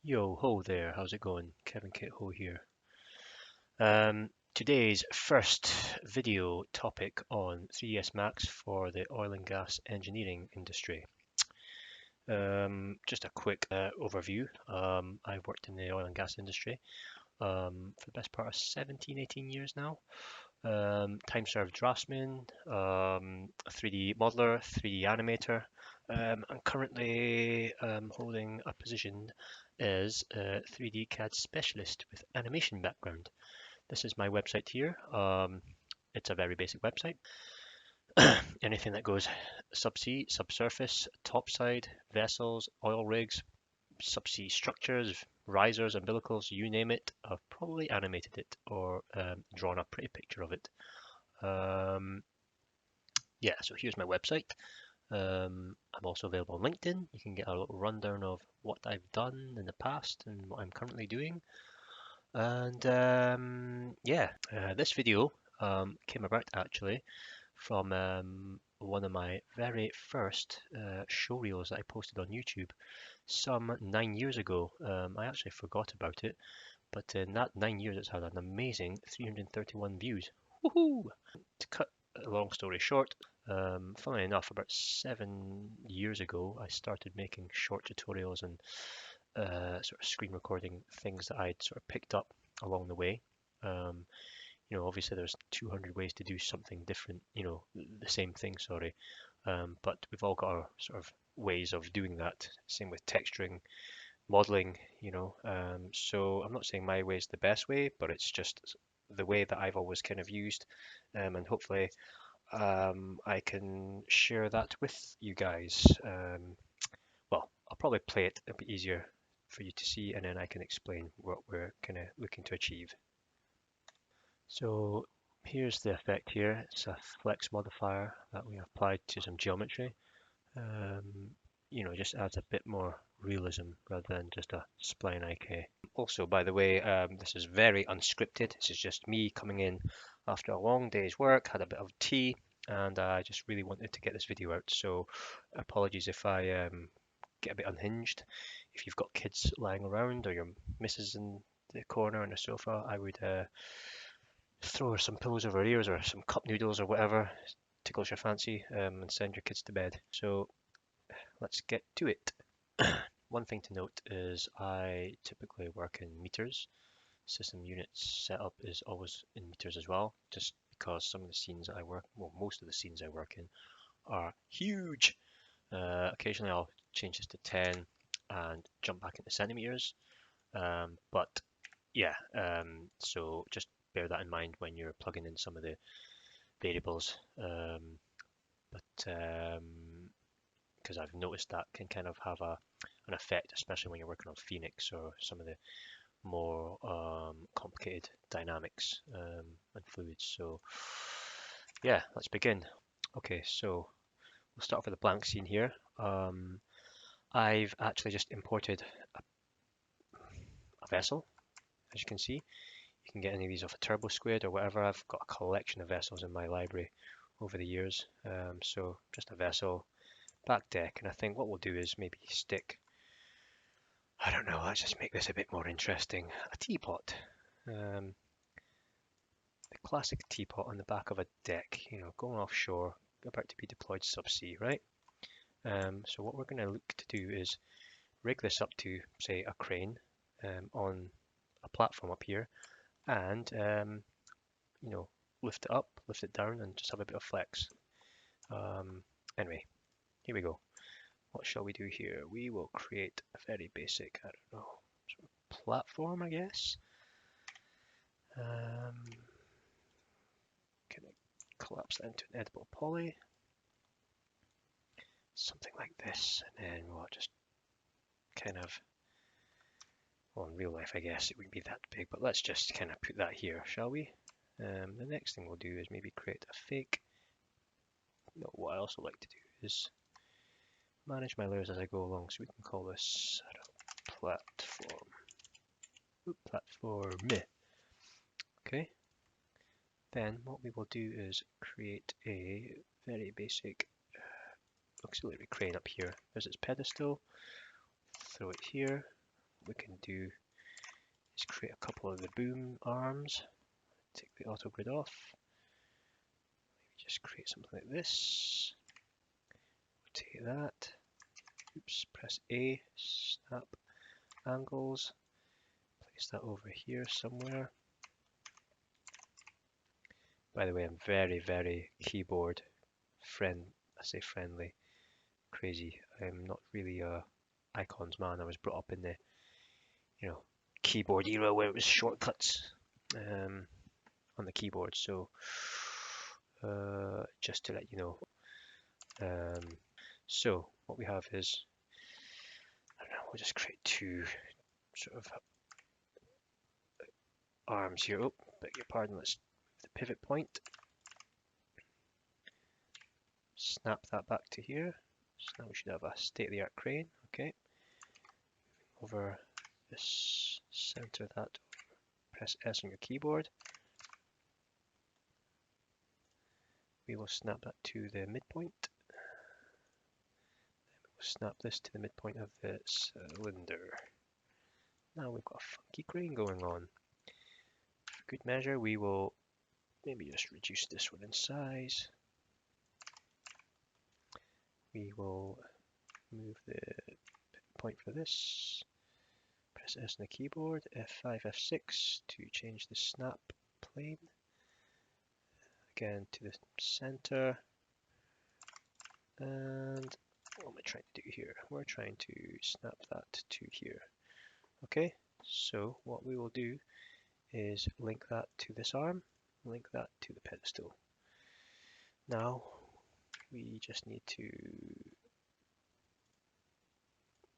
Yo ho there, how's it going? Kevin Kit Ho here. Today's first video topic on 3ds Max for the oil and gas engineering industry. Just a quick overview. I've worked in the oil and gas industry for the best part of 17, 18 years now. Time-served draftsman, 3D modeler, 3D animator. I'm currently holding a position as a 3D CAD specialist with animation background. This is my website here. It's a very basic website. Anything that goes subsea, subsurface, topside, vessels, oil rigs, subsea structures, risers, umbilicals, you name it, I've probably animated it or drawn a pretty picture of it. Yeah, so here's my website. I'm also available on LinkedIn. You can get a little rundown of what I've done in the past and what I'm currently doing. And yeah, this video came about actually from one of my very first show reels that I posted on YouTube some 9 years ago. I actually forgot about it, but in that 9 years, it's had an amazing 331 views. Woohoo! To cut a long story short, funnily enough, about 7 years ago, I started making short tutorials and sort of screen recording things that I'd sort of picked up along the way. Obviously there's 200 ways to do something different, the same thing, sorry. But we've all got our sort of ways of doing that. Same with texturing, modeling, so I'm not saying my way is the best way, but it's just the way that I've always kind of used, and hopefully I can share that with you guys. Well, I'll probably play it a bit easier for you to see, and then I can explain what we're kind of looking to achieve. So here's the effect here. It's a flex modifier that we applied to some geometry. Just adds a bit more realism rather than just a spline IK. Also, by the way, this is very unscripted. This is just me coming in after a long day's work, had a bit of tea, and I just really wanted to get this video out. So apologies if I get a bit unhinged. If you've got kids lying around or your missus in the corner on the sofa, I would throw some pillows over her ears or some cup noodles or whatever tickles your fancy, and send your kids to bed. So let's get to it. One thing to note is I typically work in meters. System units setup is always in meters as well, just because some of the scenes that I work, well, most of the scenes I work in are huge. Occasionally I'll change this to 10 and jump back into centimeters. But yeah, so just bear that in mind when you're plugging in some of the variables. Because I've noticed that can kind of have an effect, especially when you're working on Phoenix or some of the more complicated dynamics and fluids. So yeah, let's begin. Okay, so we'll start off with a blank scene here. I've actually just imported a vessel, as you can see. You can get any of these off a Turbo Squid or whatever. I've got a collection of vessels in my library over the years. So just a vessel, back deck, and I think what we'll do is maybe stick, I don't know, let's just make this a bit more interesting. A teapot. The classic teapot on the back of a deck, going offshore, about to be deployed subsea, right? So what we're going to look to do is rig this up to, say, a crane on a platform up here, and lift it up, lift it down, and just have a bit of flex. Anyway, here we go. What shall we do here? We will create a very basic, I don't know, sort of platform, I guess. Can I collapse that into an editable poly? Something like this, and then we'll just kind of, well, in real life, I guess it wouldn't be that big, but let's just kind of put that here, shall we? The next thing we'll do is maybe create a fake. No, what I also like to do is manage my layers as I go along, so we can call this platform. Platform. Okay. Then what we will do is create a very basic auxiliary crane up here. There's its pedestal. Throw it here. we can do is create a couple of the boom arms, take the auto grid off, maybe just create something like this, rotate that, oops, press A, snap angles, place that over here somewhere. By the way, I'm very keyboard friendly, crazy. I'm not really a icons man. I was brought up in the, keyboard era where it was shortcuts on the keyboard. So just to let you know. So what we have is, I don't know, we'll just create two sort of arms here. Oh, beg your pardon. Let's move the pivot point. Snap that back to here. So now we should have a state-of-the-art crane. Okay. Over this, center that. Press S on your keyboard. We will snap that to the midpoint. Then we will snap this to the midpoint of the cylinder. Now we've got a funky crane going on. For good measure, we will maybe just reduce this one in size. We will move the point for this. Press S on the keyboard, F5, F6 to change the snap plane. Again to the center. And what am I trying to do here? We're trying to snap that to here. Okay, so what we will do is link that to this arm, link that to the pedestal. Now we just need to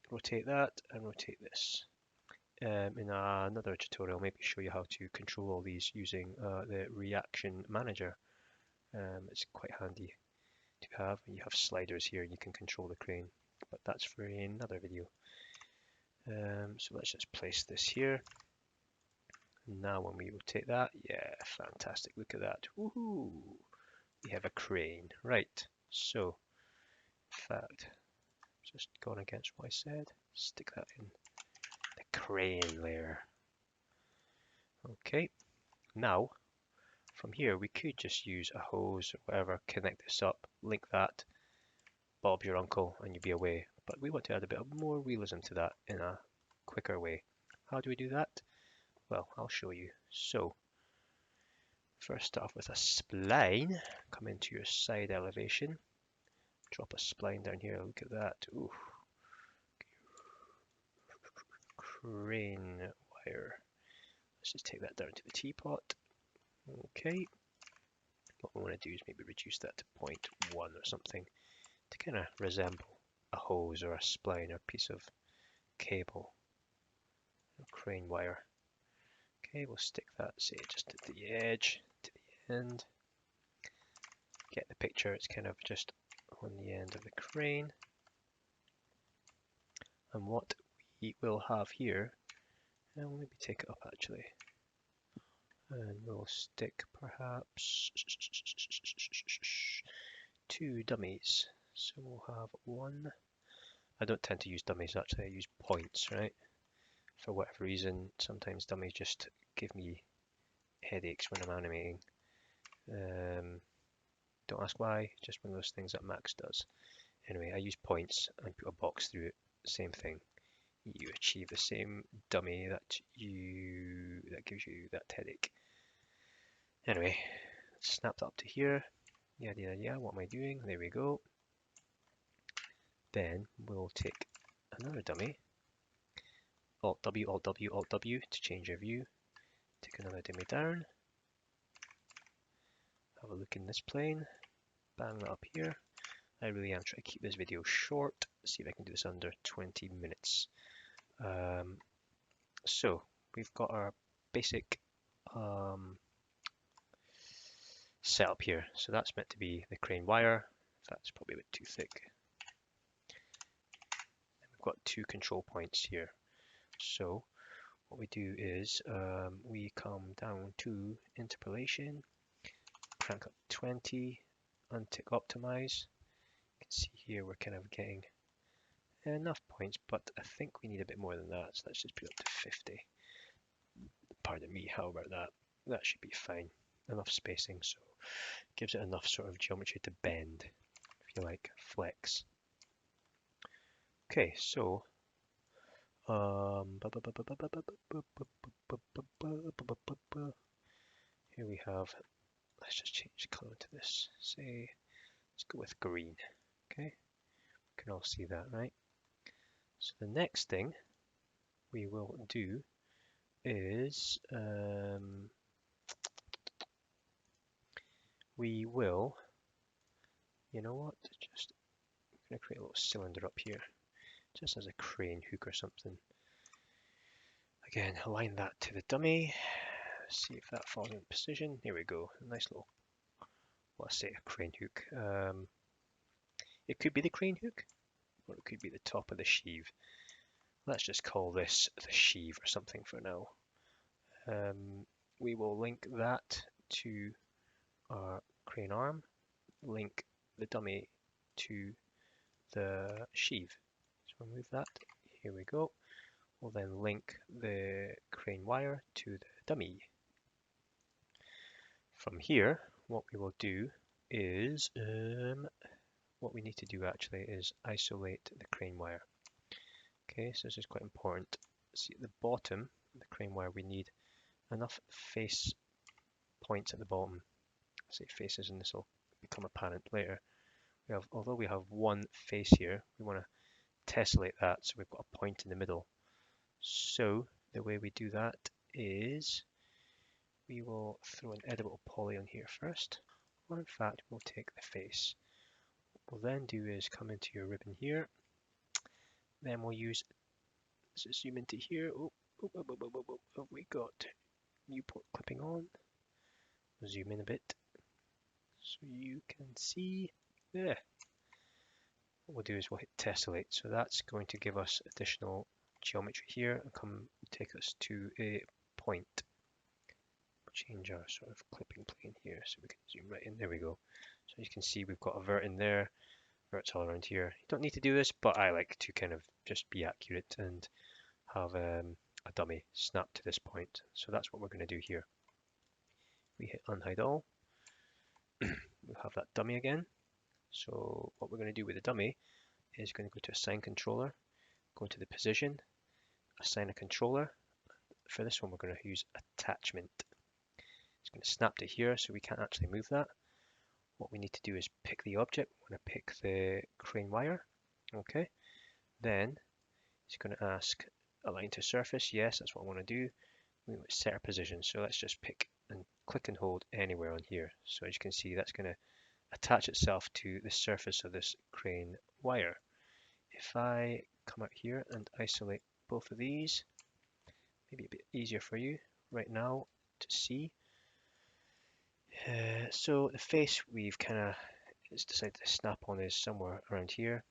rotate that and rotate this. In another tutorial, maybe show you how to control all these using the reaction manager. It's quite handy to have. You have sliders here and you can control the crane, but that's for another video. So let's just place this here. Now when we rotate that, yeah, fantastic, look at that. Woohoo! We have a crane. Right, so in fact, just gone against what I said, stick that in the crane layer. Okay, now from here we could just use a hose or whatever, connect this up, link that, Bob's your uncle, and you'd be away. But we want to add a bit of more realism to that in a quicker way. How do we do that? Well, I'll show you. So first start off with a spline, come into your side elevation, drop a spline down here, look at that. Ooh. Crane wire. Let's just take that down to the teapot. Okay. What we want to do is maybe reduce that to 0.1 or something to kind of resemble a hose or a spline or piece of cable. Crane wire. Okay, we'll stick that, say, just at the edge, to the end. Get the picture, it's kind of just on the end of the crane. And what we will have here, and we'll maybe take it up actually, and we'll stick perhaps 2 dummies. So we'll have one. I don't tend to use dummies actually, I use points, right? For whatever reason, sometimes dummies just give me headaches when I'm animating. Don't ask why, just one of those things that Max does. Anyway, I use points and put a box through it, same thing. You achieve the same dummy that gives you that headache. Anyway, snap that up to here. Yeah, what am I doing? There we go. Then we'll take another dummy. Alt W, Alt W, Alt W to change your view. Take another dummy down. Have a look in this plane. Bang that up here. I really am trying to keep this video short. See if I can do this under 20 minutes. So we've got our basic setup here. So that's meant to be the crane wire. That's probably a bit too thick. And we've got 2 control points here. So what we do is we come down to interpolation, crank up 20, untick optimize. You can see here we're kind of getting enough points, but I think we need a bit more than that, so let's just put it up to 50. Pardon me, how about that? That should be fine. Enough spacing, so it gives it enough sort of geometry to bend, if you like, flex. Okay, so here we have, let's just change the color to this, say, let's go with green, okay? We can all see that, right? So the next thing we will do is we will, you know what, just I'm going to create a little cylinder up here, just as a crane hook or something. Again, align that to the dummy, see if that falls in position. Here we go, a nice little, let's say a crane hook. It could be the crane hook, or it could be the top of the sheave. Let's just call this the sheave or something for now. We will link that to our crane arm, link the dummy to the sheave. So remove that, here we go. We'll then link the crane wire to the dummy. From here, what we will do is, what we need to do actually is isolate the crane wire. Okay, so this is quite important. See at the bottom of the crane wire, we need enough face points at the bottom. I say faces, and this will become apparent later. Although we have one face here, we want to tessellate that so we've got a point in the middle. So the way we do that is we will throw an editable poly on here first, or in fact we'll take the face. What we'll then do is come into your ribbon here, then we'll use, let's zoom into here. Have we got viewport clipping on? Zoom in a bit so you can see there. What we'll do is we'll hit tessellate, so that's going to give us additional geometry here and come take us to a point. Change our sort of clipping plane here so we can zoom right in. There we go. So you can see we've got a vert in there, verts all around here. You don't need to do this, but I like to kind of just be accurate and have a dummy snap to this point. So that's what we're going to do here. We hit unhide all. We'll have that dummy again. So what we're going to do with the dummy is going to go to assign controller, go to the position, assign a controller. For this one, we're going to use attachment. It's going to snap to here, so we can't actually move that. What we need to do is pick the object. We're going to pick the crane wire. Okay. Then it's going to ask align to surface. Yes, that's what I want to do. We want to set our position. So let's just pick and click and hold anywhere on here. So as you can see, that's going to attach itself to the surface of this crane wire. If I come out here and isolate both of these, maybe a bit easier for you right now to see. So the face we've kind of decided to snap on is somewhere around here.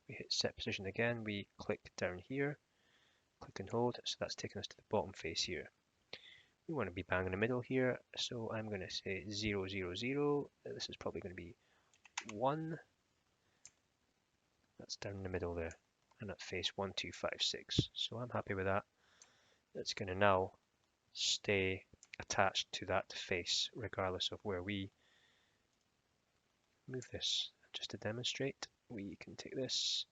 We hit set position again, we click down here, click and hold, so that's taking us to the bottom face here. We want to be bang in the middle here, so I'm going to say 0, 0, 0. This is probably going to be 1. That's down in the middle there, and that face 1, 2, 5, 6. So I'm happy with that. That's going to now stay attached to that face regardless of where we move this. Just to demonstrate, we can take this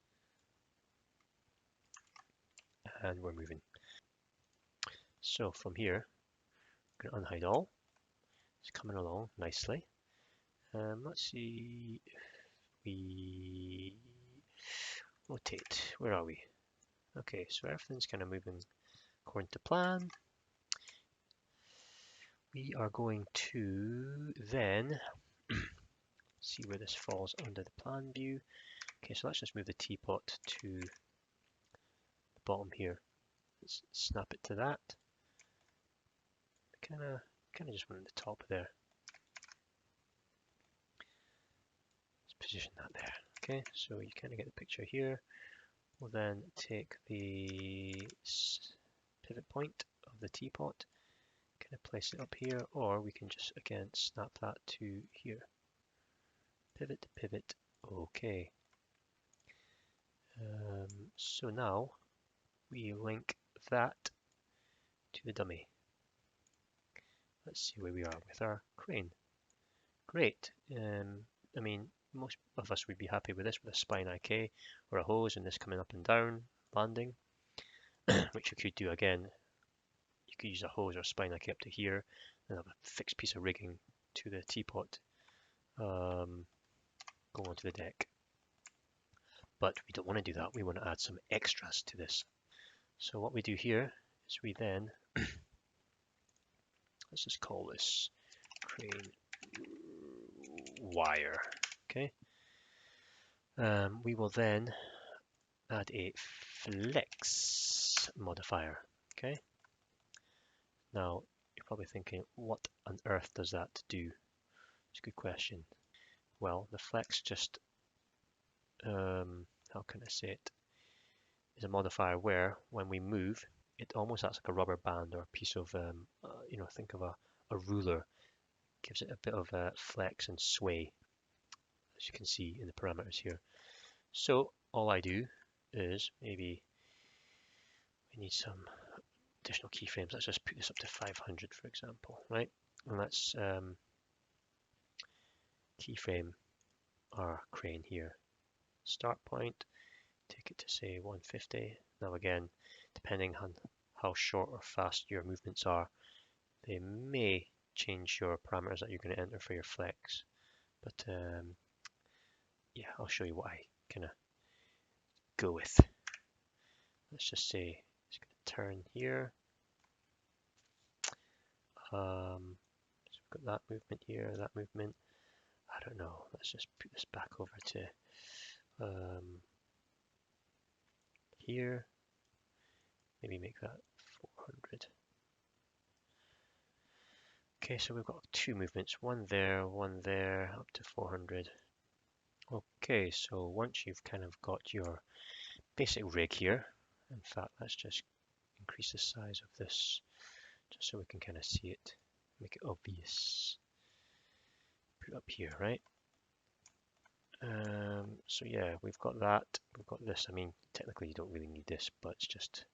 and we're moving. So from here, I'm going to unhide all. It's coming along nicely. Let's see if we rotate. Where are we? Okay, so everything's kind of moving according to plan. We are going to then see where this falls under the plan view. Okay, so let's just move the teapot to the bottom here. Let's snap it to that. Kind of just want it at the top there. Let's position that there. Okay, so you kind of get the picture here. We'll then take the pivot point of the teapot, kind of place it up here, or we can just again snap that to here. Pivot, pivot, okay. So now we link that to the dummy. Let's see where we are with our crane. Great. I mean, most of us would be happy with this, with a spine IK or a hose and this coming up and down, landing, which you could do again. You could use a hose or spine IK up to here and have a fixed piece of rigging to the teapot go onto the deck. But we don't want to do that. We want to add some extras to this. So what we do here is we then, let's just call this crane wire, okay? We will then add a flex modifier, okay? Now, you're probably thinking, what on earth does that do? It's a good question. Well, the flex just, how can I say it, is a modifier where when we move, it almost acts like a rubber band or a piece of, think of a ruler. Gives it a bit of a flex and sway, as you can see in the parameters here. So all I do is maybe we need some additional keyframes. Let's just put this up to 500, for example, right? And let's keyframe our crane here. Start point, take it to say 150. Now again, depending on how short or fast your movements are, they may change your parameters that you're going to enter for your flex. But yeah, I'll show you what I kind of go with. Let's just say it's going to turn here. So we've got that movement here, that movement. I don't know. Let's just put this back over to here. Maybe make that 400. Okay, so we've got two movements, one there, up to 400. Okay, so once you've kind of got your basic rig here, in fact, let's just increase the size of this just so we can kind of see it, make it obvious. Put it up here, right? So yeah, we've got that, we've got this. I mean, technically you don't really need this, but it's just,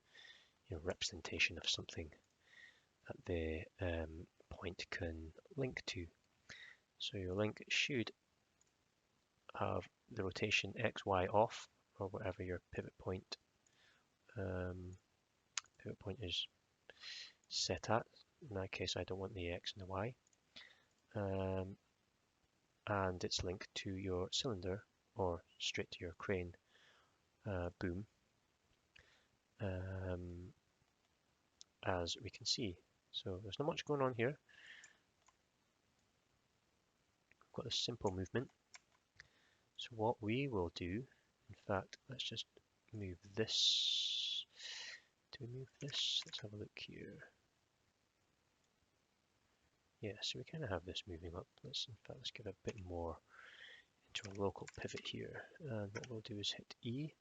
you know, representation of something that the point can link to. So your link should have the rotation X, Y off, or whatever your pivot point is set at. In that case, I don't want the X and the Y. And it's linked to your cylinder or straight to your crane boom, as we can see. So there's not much going on here. We've got a simple movement. So what we will do, in fact, let's just move this. Do we move this? Let's have a look here. Yeah, so we kind of have this moving up. Let's give it a bit more into a local pivot here. And what we'll do is hit E.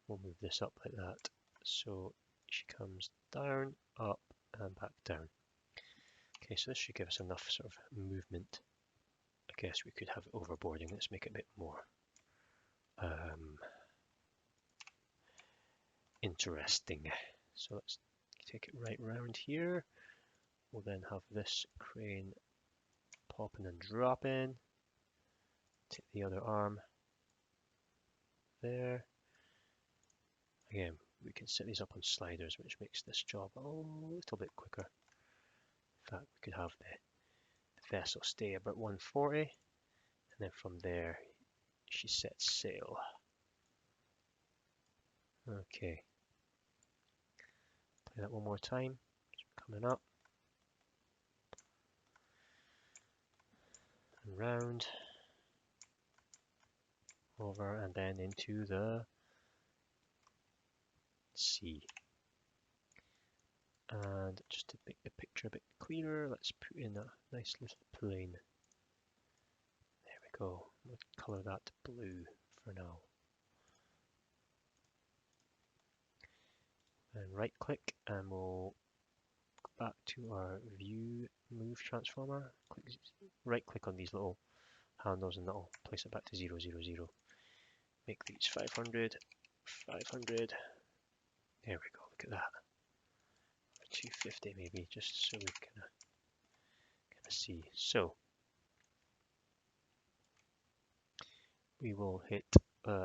We'll move this up like that. So she comes down, up, and back down. Okay, so this should give us enough sort of movement. I guess we could have it overboarding. Let's make it a bit more interesting. So let's take it right round here. We'll then have this crane popping and dropping. Take the other arm there. Again, we can set these up on sliders, which makes this job a little bit quicker. In fact, we could have the vessel stay about 140, and then from there, she sets sail. Okay. Play that one more time. Coming up. And round. Over and then into the sea. And just to make the picture a bit clearer, let's put in a nice little plane. There we go. We'll color that blue for now. And right click and we'll go back to our view move transformer. Right click on these little handles and that'll place it back to 0, 0, 0. Make these 500, 500. There we go, look at that. 250 maybe, just so we kind of see. So we will hit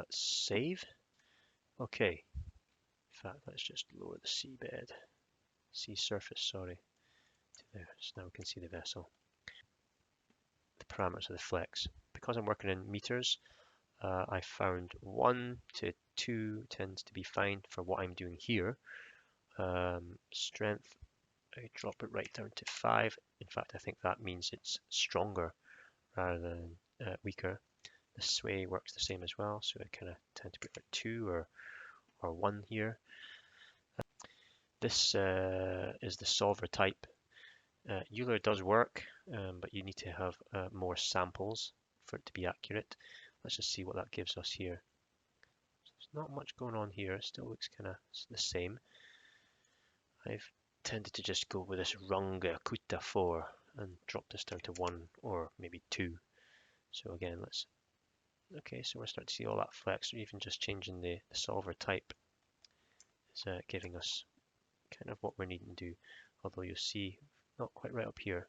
save. Okay, in fact, let's just lower the seabed, sea surface, sorry, to there. So now we can see the vessel. The parameters of the flex. Because I'm working in meters, I found 1 to 2 tends to be fine for what I'm doing here. Strength, I drop it right down to 5. In fact, I think that means it's stronger rather than weaker. The sway works the same as well, so I kind of tend to put like 2 or 1 here. This is the solver type. Euler does work, but you need to have more samples for it to be accurate. Let's just see what that gives us here. So there's not much going on here. It still looks kind of the same. I've tended to just go with this Runga Kuta 4 and drop this down to 1 or maybe 2. So again, okay, so we're starting to see all that flex, or even just changing the solver type is giving us kind of what we're needing to do, although you'll see not quite right up here,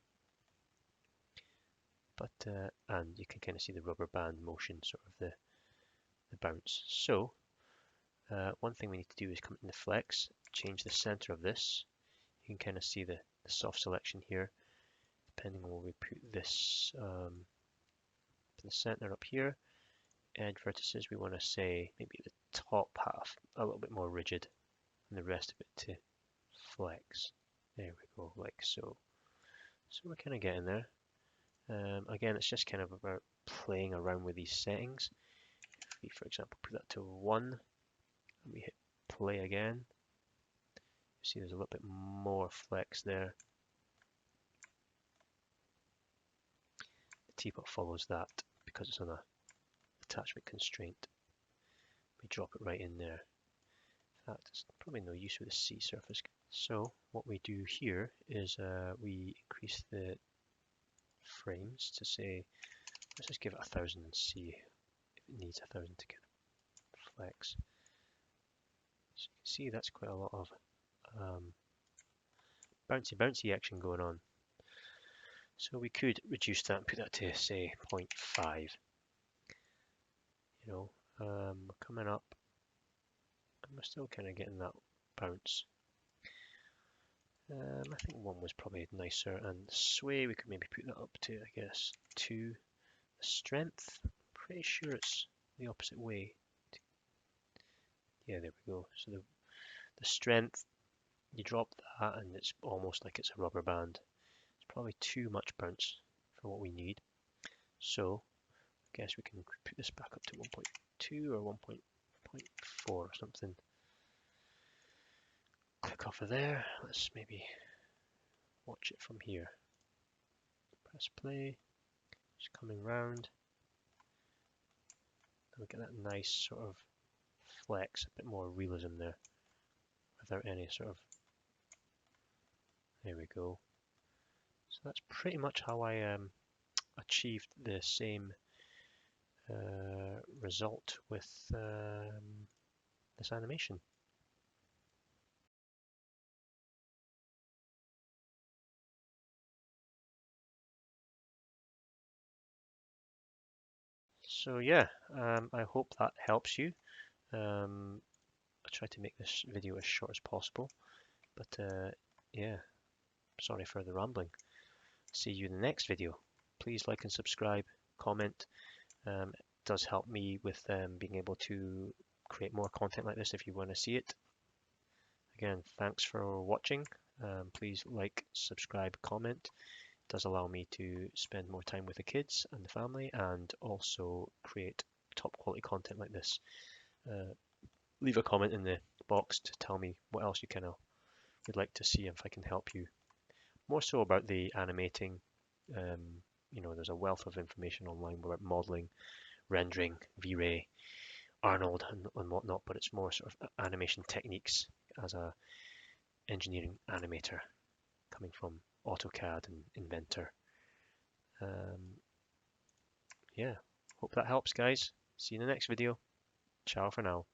but and you can kind of see the rubber band motion, sort of the bounce. So one thing we need to do is come in the flex, change the center of this. You can kind of see the soft selection here, depending on where we put this the center up here. Edge vertices, we want to say maybe the top half a little bit more rigid and the rest of it to flex. There we go, like so. So we're kind of getting there. Again, it's just kind of about playing around with these settings. If we, for example, put that to 1 and we hit play again, you see there's a little bit more flex there. The teapot follows that because it's on a attachment constraint. We drop it right in there. In fact, it's probably no use with the sea surface. So what we do here is we increase the frames to say, let's just give it 1,000 and see if it needs 1,000 to kind of flex. So you can see that's quite a lot of bouncy action going on. So we could reduce that and put that to say 0.5. You know, we're coming up and we're still kind of getting that bounce. I think 1 was probably nicer, and sway we could maybe put that up to, I guess, 2. Strength, pretty sure it's the opposite way. Yeah, there we go. So the strength, you drop that and it's almost like it's a rubber band. It's probably too much bounce for what we need. So I guess we can put this back up to 1.2 or 1.4 or something. Click off of there. Let's maybe watch it from here. Press play. Just coming round. And we get that nice sort of flex, a bit more realism there, without any sort of. There we go. So that's pretty much how I achieved the same result with this animation. So yeah, I hope that helps you. I tried to make this video as short as possible, but yeah, sorry for the rambling. See you in the next video. Please like and subscribe, comment. It does help me with being able to create more content like this if you want to see it. Again, thanks for watching. Please like, subscribe, comment. It does allow me to spend more time with the kids and the family, and also create top quality content like this. Leave a comment in the box to tell me what else you kind of would like to see, if I can help you. More so about the animating. You know, there's a wealth of information online about modeling, rendering, V-Ray, Arnold, and whatnot, but it's more sort of animation techniques as a engineering animator coming from AutoCAD and Inventor. Yeah, hope that helps, guys. See you in the next video. Ciao for now.